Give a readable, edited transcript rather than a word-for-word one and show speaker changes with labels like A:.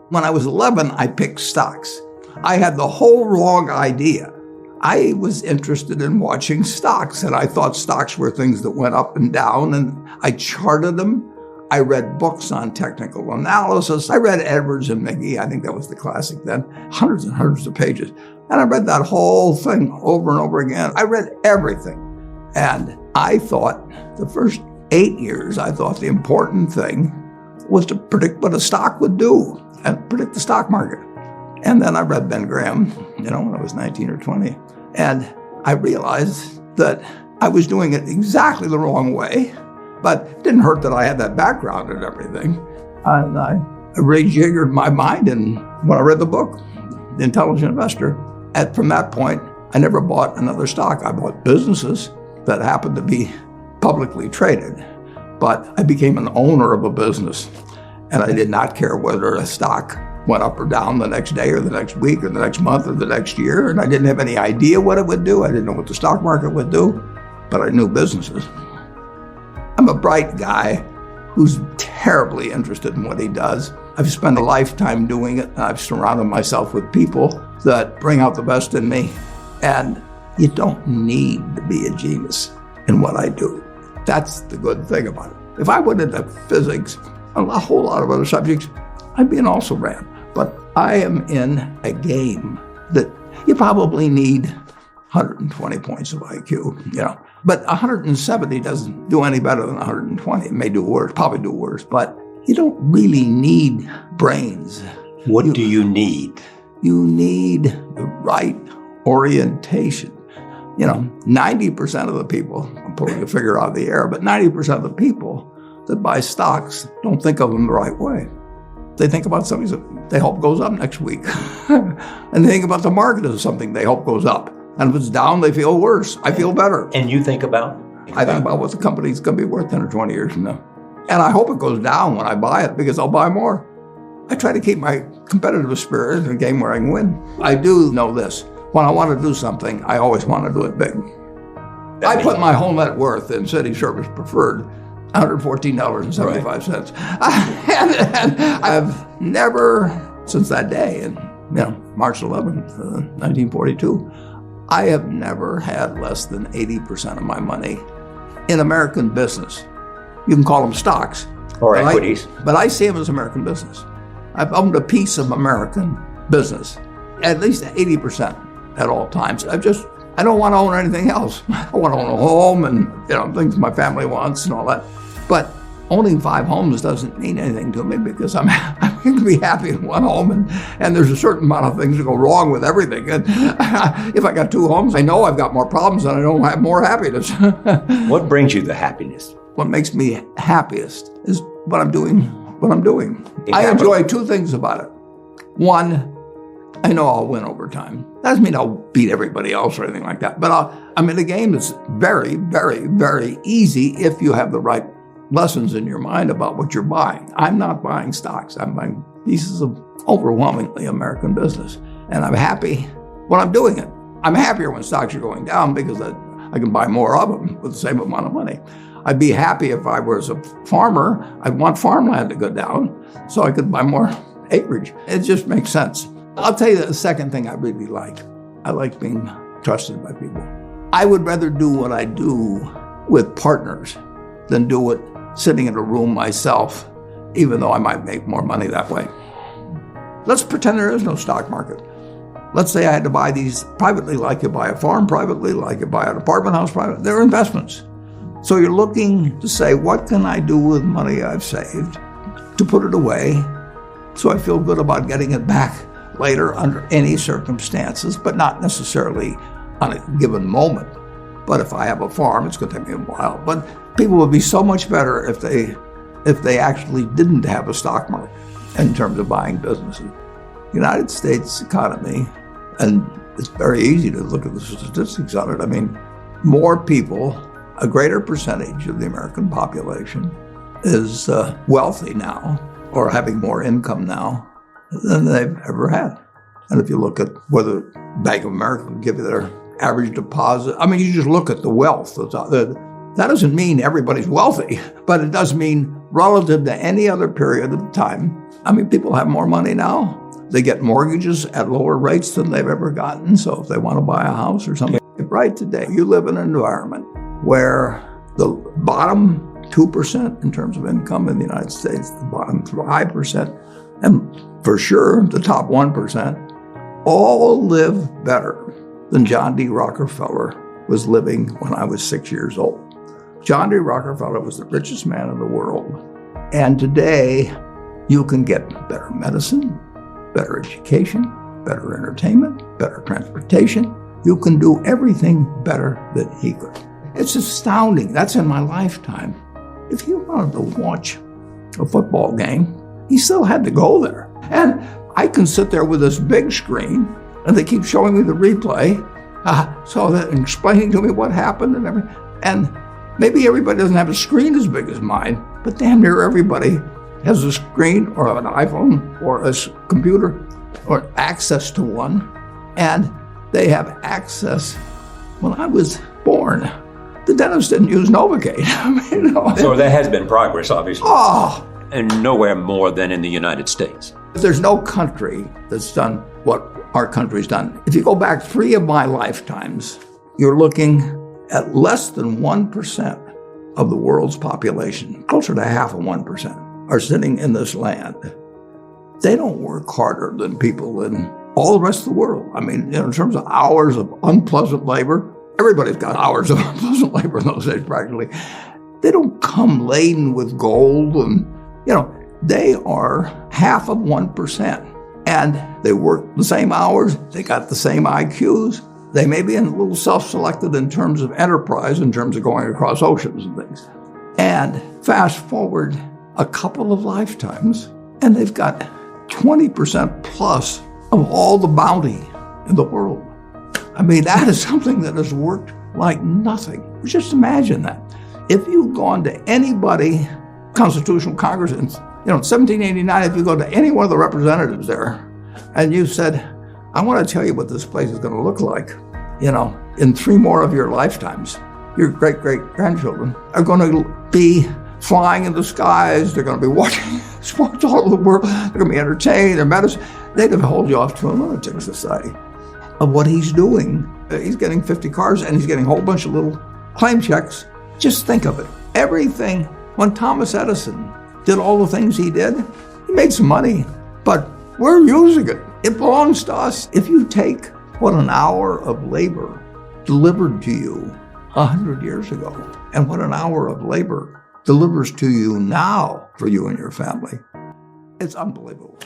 A: When I was 11, I picked stocks. I had the whole wrong idea. I was interested in watching stocks, and I thought stocks were things that went up and down, and I charted them. I read books on technical analysis. I read Edwards and McGee. I think that was the classic then, hundreds and hundreds of pages. And I read that whole thing over and over again. I read everything. And I thought the first 8 years, I thought the important thing was to predict what a stock would do and predict the stock market. And then I read Ben Graham, when I was 19 or 20. And I realized that I was doing it exactly the wrong way, but it didn't hurt that I had that background and everything. And I rejiggered my mind, and when I read the book, The Intelligent Investor, from that point, I never bought another stock. I bought businesses that happened to be publicly traded, but I became an owner of a business, and I did not care whether a stock went up or down the next day or the next week or the next month or the next year, and I didn't have any idea what it would do. I didn't know what the stock market would do, but I knew businesses. I'm a bright guy who's terribly interested in what he does. I've spent a lifetime doing it, and I've surrounded myself with people that bring out the best in me, and you don't need to be a genius in what I do. That's the good thing about it. If I went into physics and a whole lot of other subjects, I'd be an also-ran. But I am in a game that you probably need 120 points of IQ, But 170 doesn't do any better than 120. It may do worse, probably do worse, but you don't really need brains.
B: What do you need?
A: You need the right orientation. 90% of the people, I'm pulling a figure out of the air, but 90% of the people that buy stocks don't think of them the right way. They think about something that they hope goes up next week. And they think about the market as something they hope goes up. And if it's down, they feel worse. I feel better.
B: And you think about?
A: I think about what the company's going to be worth 10 or 20 years from now. And I hope it goes down when I buy it, because I'll buy more. I try to keep my competitive spirit in a game where I can win. I do know this. When I want to do something, I always want to do it big. I put my whole net worth in City Service Preferred, $114.75. Right. And I've never, since that day, and March 11th, 1942, I have never had less than 80% of my money in American business. You can call them stocks.
B: Or equities.
A: But I see them as American business. I've owned a piece of American business, at least 80% at all times. I don't want to own anything else. I want to own a home and things my family wants and all that. But owning 5 homes doesn't mean anything to me, because I'm going to be happy in one home, and there's a certain amount of things that go wrong with everything. And if I got 2 homes, I know I've got more problems and I don't have more happiness.
B: What brings you the happiness?
A: What makes me happiest is what I'm doing. I enjoy 2 things about it. One, I know I'll win over time. That doesn't mean I'll beat everybody else or anything like that. But I'm in a game that's very, very, very easy if you have the right lessons in your mind about what you're buying. I'm not buying stocks. I'm buying pieces of overwhelmingly American business. And I'm happy when I'm doing it. I'm happier when stocks are going down, because I can buy more of them with the same amount of money. I'd be happy if I was a farmer. I'd want farmland to go down so I could buy more acreage. It just makes sense. I'll tell you the second thing I really like. I like being trusted by people. I would rather do what I do with partners than do it sitting in a room myself, even though I might make more money that way. Let's pretend there is no stock market. Let's say I had to buy these privately, like you buy a farm privately, like you buy an apartment house privately. They're investments. So you're looking to say, what can I do with money I've saved to put it away so I feel good about getting it back later under any circumstances, but not necessarily on a given moment. But if I have a farm, it's going to take me a while. But people would be so much better if they actually didn't have a stock market in terms of buying businesses. The United States economy, and it's very easy to look at the statistics on it. I mean, more people, a greater percentage of the American population is wealthy now, or having more income now than they've ever had. And if you look at whether Bank of America would give you their average deposit, I mean, you just look at the wealth. That doesn't mean everybody's wealthy, but it does mean relative to any other period of time. I mean, people have more money now. They get mortgages at lower rates than they've ever gotten. So if they want to buy a house or something, right today, you live in an environment where the bottom 2% in terms of income in the United States, the bottom 5%, and for sure the top 1%, all live better than John D. Rockefeller was living when I was 6 years old. John D. Rockefeller was the richest man in the world. And today, you can get better medicine, better education, better entertainment, better transportation. You can do everything better than he could. It's astounding. That's in my lifetime. If you wanted to watch a football game, he still had to go there. And I can sit there with this big screen, and they keep showing me the replay, so that explaining to me what happened and everything. And maybe everybody doesn't have a screen as big as mine, but damn near everybody has a screen or an iPhone or a computer or access to one. And they have access. When I was born, the dentist didn't use Novocaine.
B: So there has been progress, obviously.
A: Oh,
B: And nowhere more than in the United States.
A: there's no country that's done what our country's done. If you go back 3 of my lifetimes, you're looking at less than 1% of the world's population, closer to half of 1%, are sitting in this land. They don't work harder than people in all the rest of the world. I mean, in terms of hours of unpleasant labor, everybody's got hours of unpleasant labor in those days practically. They don't come laden with gold and, they are half of 1%. And they work the same hours, they got the same IQs. They may be a little self-selected in terms of enterprise, in terms of going across oceans and things. And fast forward a couple of lifetimes, and they've got 20% plus of all the bounty in the world. I mean, that is something that has worked like nothing. Just imagine that. If you've gone to anybody, Constitutional Congress, in 1789, if you go to any one of the representatives there, and you said, I want to tell you what this place is going to look like, in 3 more of your lifetimes, your great-great-grandchildren are going to be flying in the skies, they're going to be watching sports all over the world, they're going to be entertained, their medicine. They'd have held you off to a lunatic society of what he's doing. He's getting 50 cars and he's getting a whole bunch of little claim checks. Just think of it. Everything, when Thomas Edison did all the things he did, he made some money, but we're using it. It belongs to us. If you take what an hour of labor delivered to you 100 years ago and what an hour of labor delivers to you now for you and your family, it's unbelievable.